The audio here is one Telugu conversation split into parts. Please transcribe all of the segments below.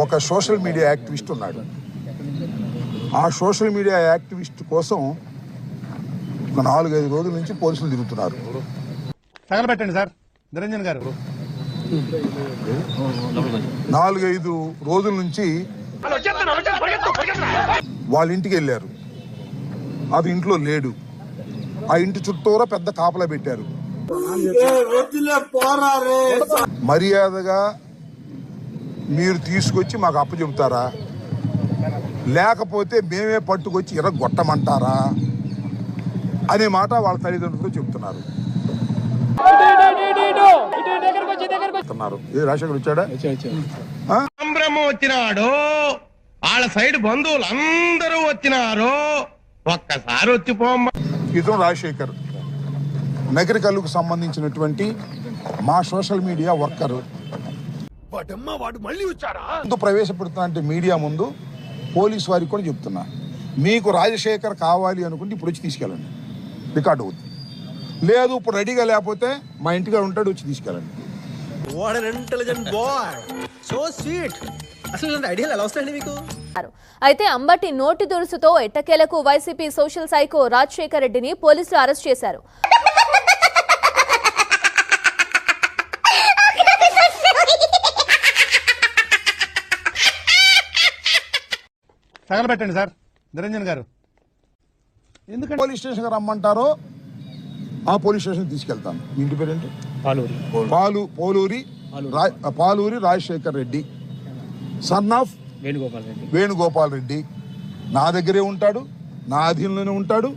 ఒక సోషల్ మీడియా యాక్టివిస్ట్ ఉన్నాడు. ఆ సోషల్ మీడియా యాక్టివిస్ట్ కోసం ఒక 4-5 రోజుల నుంచి పోలీసులు తిరుగుతున్నారు. తగలబెట్టండి సార్ నిరంజన్ గారు. 4-5 రోజుల నుంచి వాళ్ళ ఇంటికి వెళ్ళారు. అది ఇంట్లో లేడు. ఆ ఇంటి చుట్టూరా పెద్ద కాపలా పెట్టారు. మర్యాదగా మీరు తీసుకొచ్చి మాకు అప్పచెబుతారా, లేకపోతే మేమే పట్టుకొచ్చి ఇరగొట్టమంటారా అనే మాట వాళ్ళ తల్లిదండ్రులతో చెప్తున్నారు. రాజశేఖర్ వచ్చాడా? సంభ్రమం వచ్చినాడు. వాళ్ళ సైడ్ బంధువులు అందరూ వచ్చినారు. ఒక్కసారి వచ్చిపోమ్మ. ఇతను రాజశేఖర్ నగరికల్లుకు సంబంధించినటువంటి మా సోషల్ మీడియా వర్కరు. ప్రవేశపెడుతున్నా మీడియా ముందు పోలీసు వారికి కూడా చెప్తున్నా, మీకు రాజశేఖర్ కావాలి అనుకుంటే ఇప్పుడు వచ్చి తీసుకెళ్ళండి, రికార్డు అవుతుంది. లేదు ఇప్పుడు రెడీగా లేకపోతే మా ఇంటిగా ఉంటాడు, వచ్చి తీసుకెళ్ళండి. అయితే అంబటి నోటి దురుసుతో ఎట్టకేలకు వైసీపీ సోషల్ సైకో రాజశేఖర్ రెడ్డిని పోలీసులు అరెస్ట్ చేశారు. తగలబెట్టండి సార్ నిరంజన్ గారు. ఎందుకంటే పోలీస్ స్టేషన్ రమ్మంటారో ఆ పోలీస్ స్టేషన్ తీసుకెళ్తాను. మీ ఇంటి పేరేంటి? Paluri Rajasekhar Reddy, son of Venugopal Reddy. నా దగ్గరే ఉంటాడు, నా అధీనంలోనే ఉంటాడు.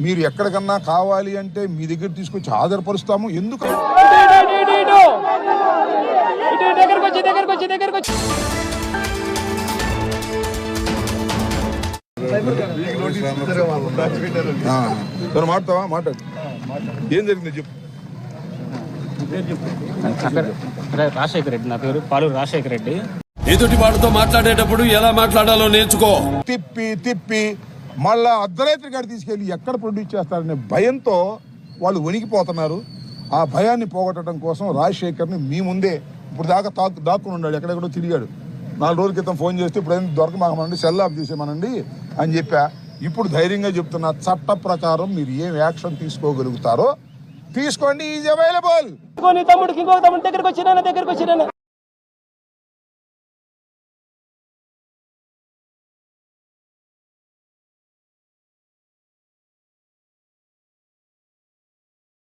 మీరు ఎక్కడికన్నా కావాలి అంటే మీ దగ్గర తీసుకొచ్చి ఆధారపరుస్తాము. ఎందుకు మాట్లాడతావా? మాట్లాడు. ఏం జరిగింది చెప్పు. రాజశేఖర్ రెడ్డి, నా పేరు పాలూరు రాజశేఖర్ రెడ్డి. ఎదుటి వాడితో మాట్లాడేటప్పుడు ఎలా మాట్లాడాలో నేర్చుకో. తిప్పి మళ్ళా అర్ధరాత్రి గారు తీసుకెళ్లి ఎక్కడ ప్రొడ్యూస్ చేస్తారనే భయంతో వాళ్ళు వణికిపోతున్నారు. ఆ భయాన్ని పోగొట్టడం కోసం రాజశేఖర్ని మీ ముందే ఇప్పుడు దాకా దాక్కుని ఉన్నాడు, ఎక్కడెక్కడో తిరిగాడు. 4 రోజుల క్రితం ఫోన్ చేస్తే ఇప్పుడు ఏం దొరకమాకమనండి, సెల్ ఆఫ్ చేసేమనండి అని చెప్పా. ఇప్పుడు ధైర్యంగా చెప్తున్నా, చట్ట ప్రకారం మీరు ఏం యాక్షన్ తీసుకోగలుగుతారో తీసుకోండి. Is available. తమ్ముడికి ఇంకో తమ్ముడి దగ్గరకు వచ్చిన